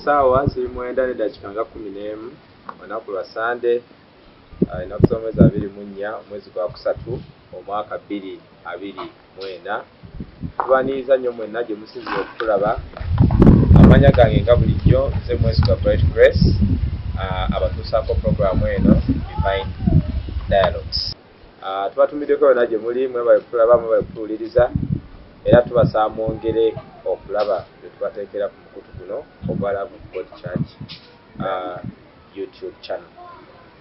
Sawa ziri mwenda ne dakika nga 11 olunaku lwa Sande ennaku z'omwezi 24 omwezi gwa kusatu omwaka 2024. Tubaniriza nnyo mwenna gye musinzire okutulaba. Amanya gange nga bulijjo nze mwezi gwa Bright Grace abatuusaako programu eno Divine Dialogues. Tubatumiddeko yonna gye muli mwebale kutulaba mwebale kutuwuliriza era tubasaba mwongere okulaba bye tubateekera ku mukutu guno ogwa Love of God Church YouTube channel.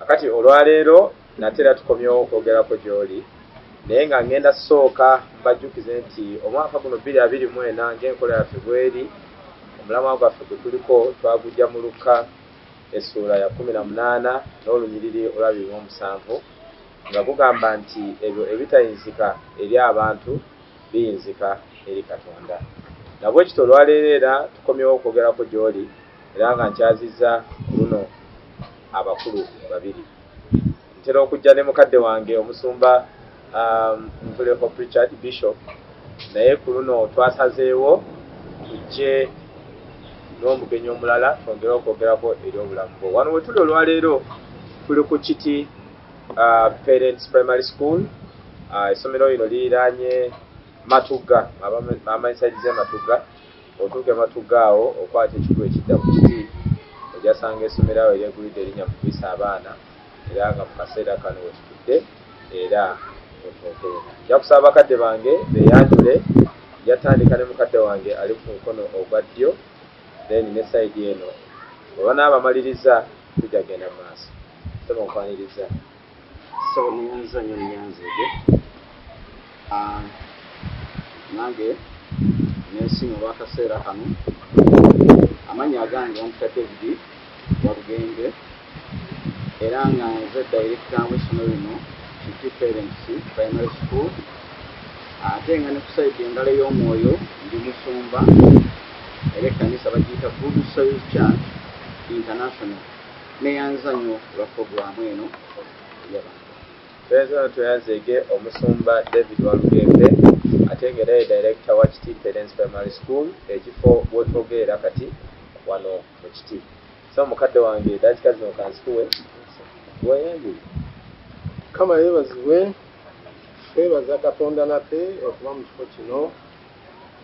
Akati olwaleero natera tukomyewo okwogerako gy'oli naye nga ngenda sooka mbajjukize nti omwaka guno 2024 ng'enkola yaffe bweri omulamwa gwaffe gwe tuliko twagujja mu Luka essuula ya 18 n'olunyiriri olwa 27 nga gugamba nti ebyo ebitayinzika eri abantu biyinzika eri Katonda. Nabwe kityo olwaleero era tukomyewo okwogerako gy'oli era nga nkyazizza luno abakulu babiri. Ntera okujja ne mukadde wange omusumba Nvuleko Richard Bishop naye ku luno twasazeewo tujje n'omugenyi omulala twongere okwogerako eri obulamu bwo. Wano we tuli olwaleero tuli ku Kiti Parents Primary School. Essomero lino liriraanye Matugga amansaidize Matugga. Otuuke Matugga awo okwata ekikulu ekidda ku Kiti ojasanga essomero awo eryegulidde erinnya mu kuyisa abaana era nga mu kaseera kano we tutudde era otokere. Nja kusaba bakadde bange beeyanjule. Yatandika ne mukadde wange ali ku mukono ogwa ddyo then ne sayidi eno bwe banaabamaliriza tujja genda mu maaso. Soma okwaniriza. So nyanza nnyo nyanzege nange neesiima olw'akaseera kano. Amannya agange Omuta David Wabugembe era nga nze director w'essomero lino Kiki Parents Primary School ate nga ne ku sayidi endala y'omwoyo ndi musumba era ekkanisa bagiyita Good Soil Church International. Neyanza nnyo olwa programu eno y'abantu. Tweza tweyanzege omusumba David Wabugembe ate nga era ye director wa Kiti Parents Primary School ekifo w'otwogerera kati wano mu Kiti. So mukadde wange dakika zino kanzikuwe weyanjule. Kama yeebazibwe twebaza Katonda nate okuba mu kifo kino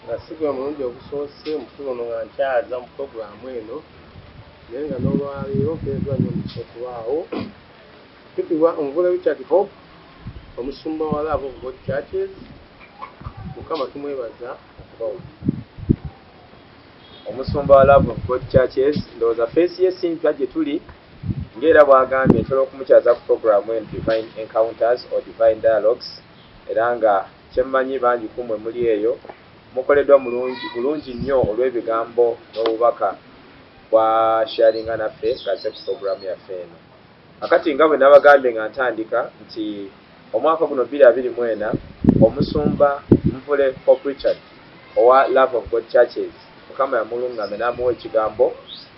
nga sigwe mulungi ogusoose mukulu ono nga nkyaza mu programu eno naye nga n'olwaleero mpezwa nnyo mu kifo kubaawo tutibwa Nvule Richard Hope omusumba wa Love of God Churches. Mukama tumwebaza okubawo omusumba wa Love of God Churches. Ndowooza feesi y'esimpya gye tuli ng'era bw'agambye ntera okumukyaza ku programu eno Divine Encounters or Divine Dialogues era nga kyemmanyi bangi kumwe muli eyo mukoleddwa bulungi nnyo olw'ebigambo n'obubaka bwa sharinga naffe kaze ku programu yaffe eno. Akati nga bwe nabagambye nga ntandika nti omwaka guno 2024 omusumba Nvule Hope Richard owa Love of God Churches Mukama yamulungamya n'amuwa ekigambo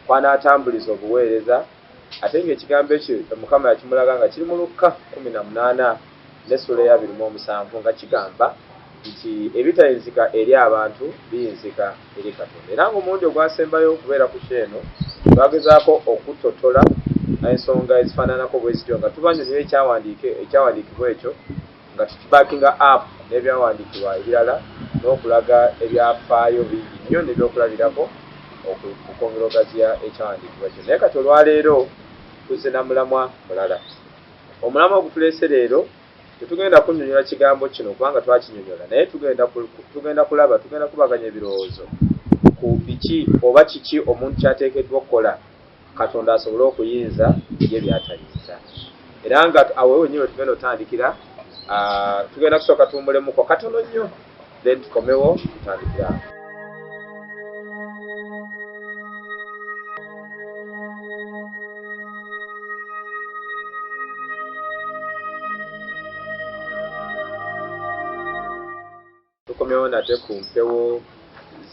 kwanaatambuliza obuweereza ate ng'ekigambo ekyo Mukama yakimulaga nga kiri mu Luka 18 n'essuula ya 27 nga kigamba nti ebitayinzika eri abantu biyinzika eri Katonda. Era ng'omulundi ogwasembayo okubeera ku kyeno twagezaako okutotola ensonga ezifaananako bwe zityo nga tubanyonyola ekyawandiikibwa ekyo nga tukibaakinga up n'ebyawandiikibwa ebirala n'okulaga ebyafaayo bingi nnyo n'ebyokulabirako okwongera ogaziya ekyawandiikibwa kyo. Naye kati olwaleero tuzze na mulamwa mulala. Omulamwa ogutuleese leero tetugenda kunnyonnyola kigambo kino kubanga twakinyonnyola naye tugenda kulaba tugenda kubaganya ebirowoozo ku biki oba kiki omuntu kyateekeddwa okukola Katonda asobole okuyinza ye by'atayinza. Era nga awo wenyewe tugenda otandikira tugenda kusooka tuwumulemuko katono nnyo then tukomewo tutandikira awo. Tukomyewo nate ku mpewo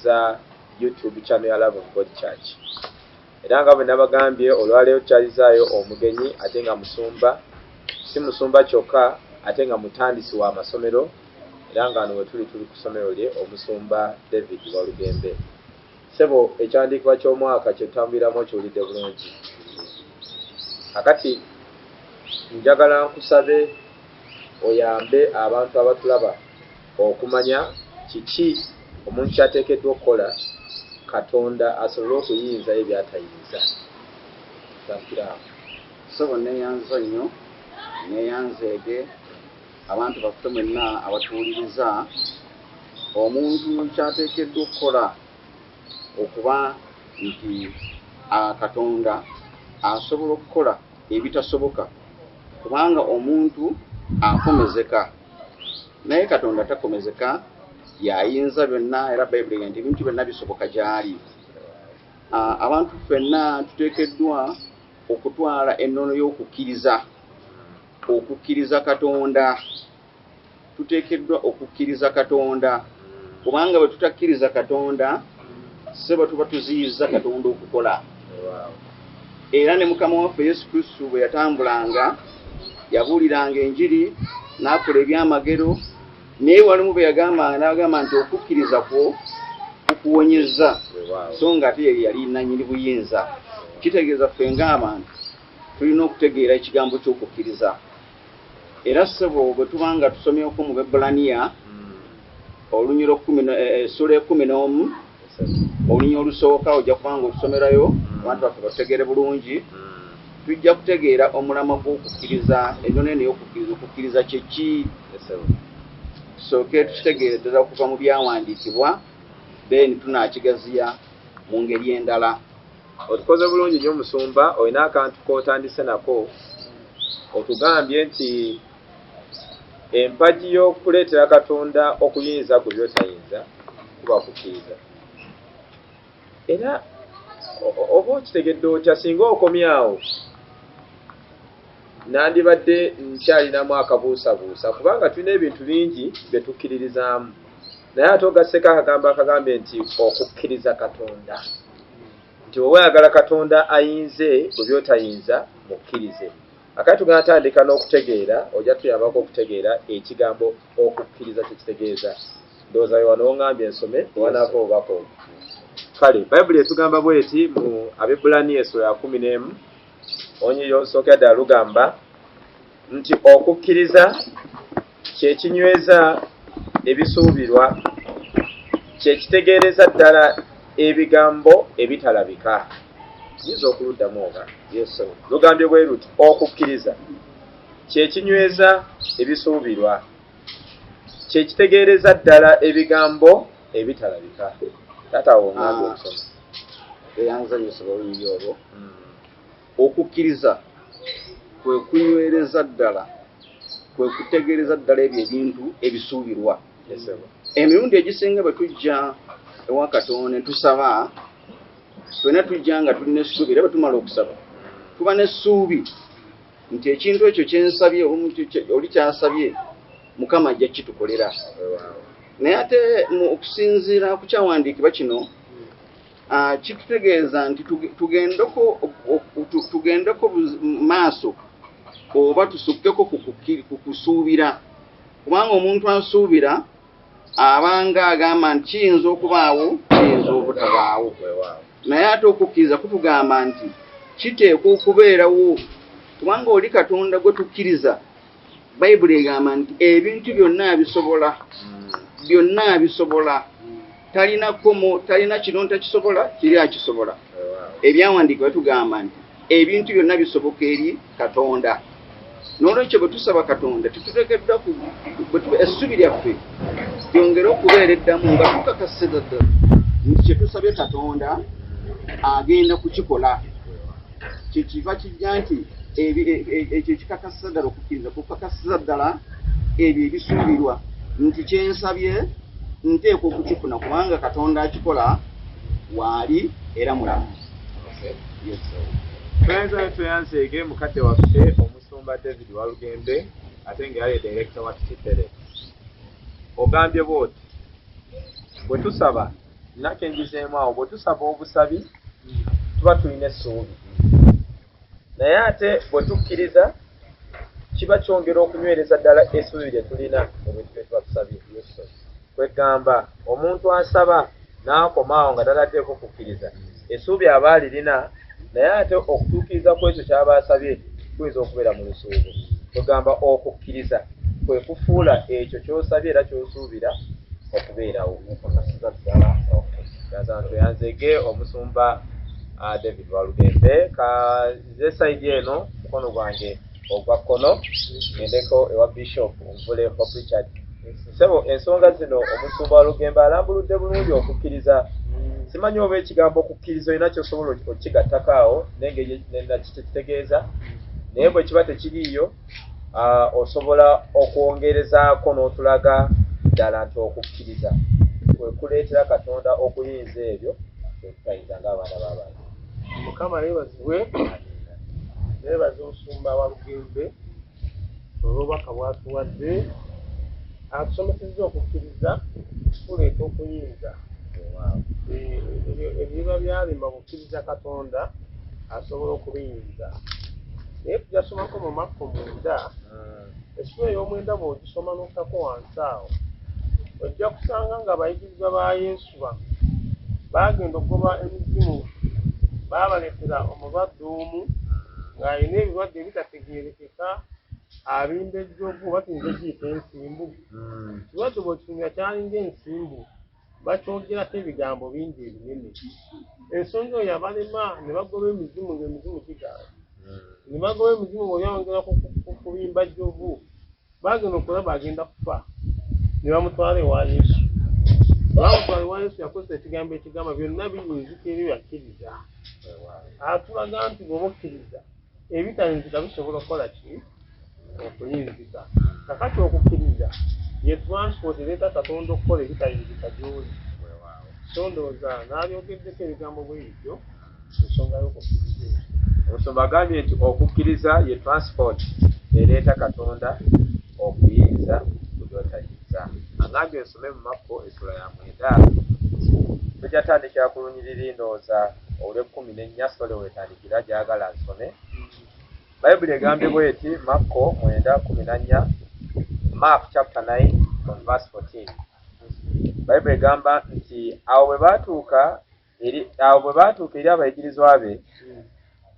za YouTube channel ya Love of God Church. Era nga bwe nabagambye olwaleero tukyalizaayo omugenyi ate nga musumba, si musumba kyokka ate nga mutandisi w'amasomero era nga wano we tuli ku ssomero lye omusumba David Wabugembe. sebo ekyandiikibwa ky'omwaka kye tutambuliramu kiwulidde bulungi. Akati njagala nkusabe oyambe abantu abatulaba okumanya kiki omuntu kyateekeddwa okukola Katonda asobole okuyinza ebyatayinza. Sebo neeyanza nnyo neeyanzeege abantu baffe mwenna abatuwuliriza omuntu kyateekeddwa okukola okuba nti Katonda asobola okukola ebitasoboka kubanga omuntu akomezeka naye Katonda takomezeka yayinza byonna era Bayibuli nti ebintu byonna bisoboka gy'ali. Abantu ffenna tuteekeddwa okutwala ennono y'okukkiriza Katonda. Tuteekeddwa okukkiriza Katonda kubanga bwe tutakkiriza Katonda sebo tuba tuziyiza Katonda okukola. Era ne Mukama waffe Yesu Kristo bwe yatambulanga yabuuliranga enjiri n'akola ebyamagero naye walimu bwe n'agamba nti okukkiriza kwo kukuwonyezza so nga ate yali nannyini buyinza. Kitegeeza ffe ng'abantu tulina okutegeera ekigambo ky'okukkiriza. Era sebo bwe tubanga tusomyeko mu Bebulaniya essula 11 olunyiri olusooka ojja kubanga okusomerayo abantu baffe batutegeere bulungi tujja kutegeera omulama gw'okukkiriza ennono eno y'okukkiriza kyeki. Tusooke tukitegeere ddala okuva mu byawandiikibwa then tunaakigaziya mu ngeri endala. Otukoze bulungi nnyo Musumba, olina akantu k'otandise nako otugambye nti empagi y'okuleetera Katonda okuyinza ku by'otayinza kuba kukkiriza. Era oba okitegedde otya singa okomyawo nandibadde nkyalinamu akabuusabuusa kubanga tulina ebintu bingi bye tukkiririzaamu naye ate ogasseko akagambo nti okukkiriza Katonda nti wowe oyagala Katonda ayinze ku by'otayinza mukkirize. Akati tugenda tandika n'okutegeera ojja tuyambako okutegeera ekigambo okukkiriza kyekitegeeza. Ndowooza we wano oŋŋambye ensome owanaava obubaka obwo. Kale Bayibuli etugamba bweti mu Abebulaniya essula ya 11 onyiri olusookera ddala lugamba nti okukkiriza kye kinyweza ebisuubirwa kye kitegeereza ddala ebigambo ebitalabika. Yinza okuluddamu oba lugambye bwe luti okukkiriza kye kinyweza ebisuubirwa kye kitegeereza ddala ebigambo ebitalabika. Taata wo ngambye okusoma eyanzanyisa olulimi olwo. Okukkiriza kwe kunywereza ddala kwe kutegeereza ddala ebyo ebintu ebisuubirwa. Emirundi egisinga bwe tujja ewa Katonda ne tusaba ffenna tujja nga tulina essuubi era bwe tumala okusaba tuba n'essuubi nti ekintu ekyo kyensabye oli kyasabye Mukama ajja kitukolera. Naye ate okusinziira ku kyawandiikibwa kino kitutegeeza nti tugendeko maaso oba tusukkeko ku kusuubira kubanga omuntu asuubira abanga agamba nti kiyinza okubaawo kiyinza obutabaawo. Naye ate okukkiriza kutugamba nti kiteekwa okubeerawo kubanga oli Katonda gwe tukkiriza. Bayibuli egamba nti ebintu byonna abisobola talina kino takisobola kiri akisobola. Ebyawandiikibwa bitugamba nti ebintu byonna bisoboka eri Katonda. N'olwekyo bwe tusaba Katonda tetuteekeddwa essubi lyaffe lyongere okubeera eddamu nga tukakasiza ddala nti kye tusabye Katonda agenda kukikola. Kyekiva kijja nti ekyo kikakasiza ddala okukkiriza kukakasiza ddala ebyo ebisuubirwa nti kyensabye nteekwa okukifuna kubanga Katonda akikola waali era mulamu. Tweyanzeege mukadde waffe Omusumba David Walugembe ate ng'ali director wa Kitipere. Ogambye bw'oti bwe tusaba nako engizeemu awo bwe tusaba obusabi tuba tulina essuubi naye ate bwe tukkiriza kiba kyongera okunywereza ddala essuubi lye tulina mu bintu bye tuba tusabye. Kwegamba omuntu asaba n'akomaawo nga tataddeko kukkiriza essuubi aba alirina naye ate okutuukiriza ku ekyo ky'aba asabye kuyinza okubeera mu lusuubo. Tugamba okukkiriza kwe kufuula ekyo ky'osabye era ky'osuubira okubeerawo. Yanzege omusumba David Walugembe kanze sayidi eno mukono gwange ogwa kkono ngendeko ewa Bishop Nvule Richard. Sebo ensonga zino omusumba Walugembe alambuludde bulungi okukkiriza. Simanyi oba ekigambo okukkiriza olina ky'osobola okigattakaawo nengeri nakitegeeza, naye bwe kiba tekiriiyo osobola okwongerezaako n'otulaga ddala nti okukkiriza kwe kuleetera Katonda okuyinza ebyo byetutayinza ng'abaana b'abantu. Mukama yeebazibwe, yeebaza omusumba Walugembe olw'obubaka bw'atuwadde. Atusomesezza okukkiriza kuleeta okuyinza. Ebiba byalima kukkiriza Katonda asobola okubiyinza. Naye tujasomako mu Makko 9, essuula ey'omwenda bw'ogisoma n'ottako wansi awo ojja kusanga nga abayigirizwa ba Yesu baagenda okugoba emizimu, baabaleetera omulwadde omu ng'alina ebirwadde ebitategeerekeka, abimba ejjovu batuyinza giyita ensimbu. Ekirwadde bw'okifunira kyalinga ensimbu, bakyogerako ebigambo bingi ebinene. Ensonga eyo yabalema ne bagoba emizimu ng'emizimu gigaana. Ne bagoba emizimu bw'oyongera kubimba jjovu, baagenda okulaba agenda kufa. Ne bamutwala ewa Yesu. Bamutwala ewa Yesu yakozesa ekigambo ekigamba byonna biyinzika ebyo yakkiriza. Atulaga nti bw'oba okkiriza ebitayinzika bisobola okukola ki? Okuyinzika. Kakati okukkiriza ye transport ereeta Katonda okukola ebitayinzika gy'oli. So ndowooza n'abyogeddeko ebigambo bwe bityo ensonga y'okukkiriza ekyo. Omusumba agambye nti okukkiriza ye transport ereeta Katonda okuyinza ku by'otayinza. Agambye nsome mu Makko essula ya 9 tujatandikira ku lunyiriri ndowooza olw'e14 sole wetandikira gyagala nsome. Bayibuli egambye bw'eti Makko 9:14, Mark chapter 9 from verse 14. Bayibuli egamba nti awo bwe baatuuka eri abayigirizwa be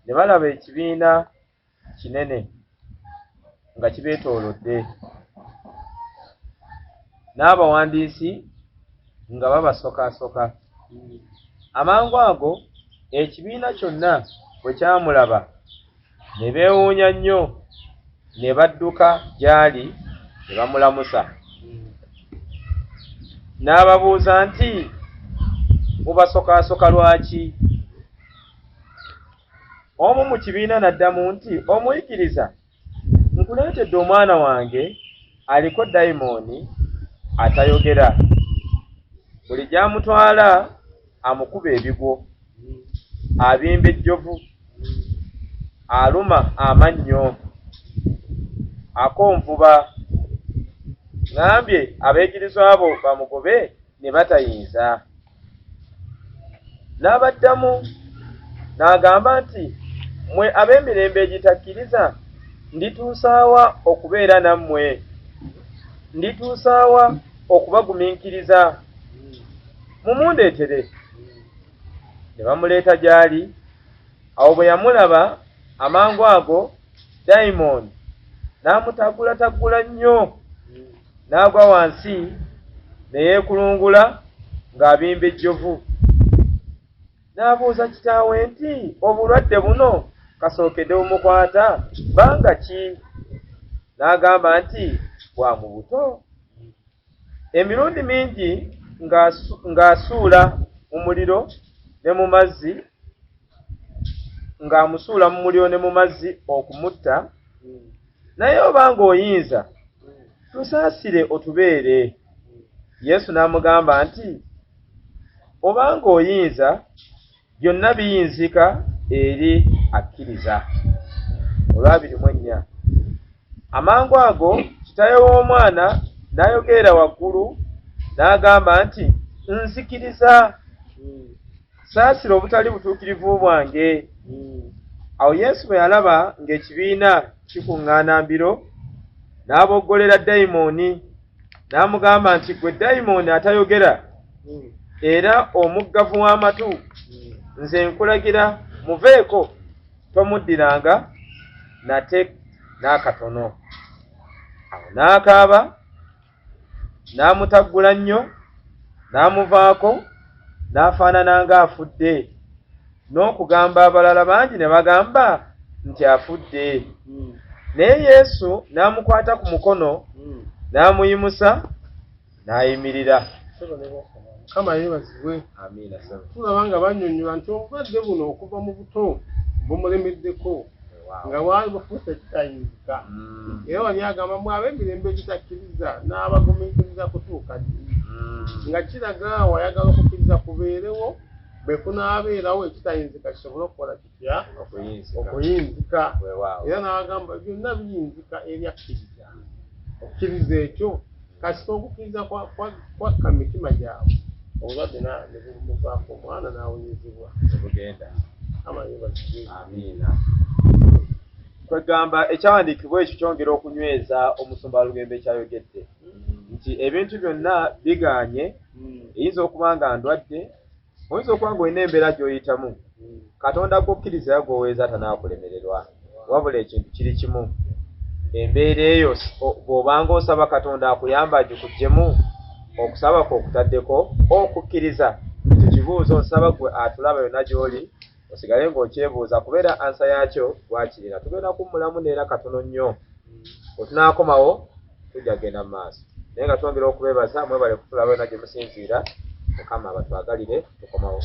ne balaba ekibiina kinene nga kibeetoolodde n'abawandiisi nga babasokaasoka. Amangu ago ekibiina kyonna bwe kyamulaba ne beewuunya nnyo, ne badduka gy'ali ne bamulamusa. N'ababuuza nti, mubasokaasoka lwaki? Omu mu kibiina n'addamu nti, omuyigiriza, nkuleetedde omwana wange aliko dayimooni atayogera. Buli gy'amutwala amukuba ebigwo, abimba ejjovu, aluma amannyo, akonvuba. Ngambye abayigirizwa abo bamugobe ne batayinza. N'abaddamu n'agamba nti, mmwe ab'emirembe egitakkiriza, ndituusaawa okubeera nammwe? Ndituusaawa okubagumiikiriza? Mumundeetere. Ne bamuleeta gy'ali. Awo bwe yamulaba amangu ago dayimooni n'amutaggulataggula nnyo, n'agwa wansi ne yeekulungula ng'abimba ejjovu. N'abuuza kitaawe nti, obulwadde buno kasookedde bumukwata bbanga ki? N'agamba nti, bwa mu buto. Emirundi mingi ng'asuula mu muliro ne mu mazzi, ng'amusuula mu muliro ne mu mazzi okumutta. Naye obanga oyinza, tusaasire otubeere. Yesu n'amugamba nti, obanga oyinza, byonna biyinzika eri akkiriza. 24. Amangu ago kitaawe w'omwana n'ayogerera waggulu n'agamba nti, nzikiriza, saasira obutali butuukirivu bwange. Awo Yesu bwe yalaba ng'ekibiina kikuŋŋaana mbiro, n'aboggolera dayimooni, n'amugamba nti, ggwe dayimooni atayogera, era omuggavu w'amatu nze nkulagira muveeko tomuddiranga nate n'akatono. Awo n'akaaba n'amutaggula nnyo n'amuvaako n'afaanana ng'afudde n'okugamba abalala bangi ne bagamba nti afudde. Naye Yesu n'amukwata ku mukono n'amuyimusa n'ayimirira. Mukama yeebazibwe. Amiina. Tulaba nga bannyonnyola nti obulwadde buno okuva mu buto bumulemeddeko nga waali bufuuse ekitayinzika. Era wali agamba mwe ab'emirembe egitakkiriza n'abagumiikiriza kutuuka ddi. Nga kiraga wayagala okukkiriza kubeerewo bwe kunaabeerawo ekitayinzika kisobole okukola kitya okuyinzika. Era n'abagamba byonna biyinzika eri akkiriza. Okukkiriza ekyo kasita okukkiriza kwakka mu mitima gyabwe obulwadde ne bumuvaako omwana n'awonyezebwa. Bugenda. Amiina. Kwegamba ekyawandiikibwa ekyo kyongera okunyweza omusumba Lugembe kyayogedde nti ebintu byonna bigaanye. Eyinza okuba nga ndwadde, oyinza okuba nga olina embeera gy'oyitamu. Katonda gwokkiriza yagwoweeza tanaakulemererwa, wabula ekintu kiri kimu. Embeera eyo bw'obanga osaba Katonda akuyamba agikuggemu, okusaba kwo okutaddeko okukkiriza. Ekyo kibuuzo nsaba gwe atulaba yonna gy'oli osigale ng'okyebuuza kubeera ansa yaakyo gwakirina. Tugenda kummulamu neera katono nnyo. Bwe tunaakomawo tujja kugenda mu maaso. Naye nga twongera okubeebaza mwebale kutulaba yonna gye musinziira. Mukama abatwagalire tukomawo.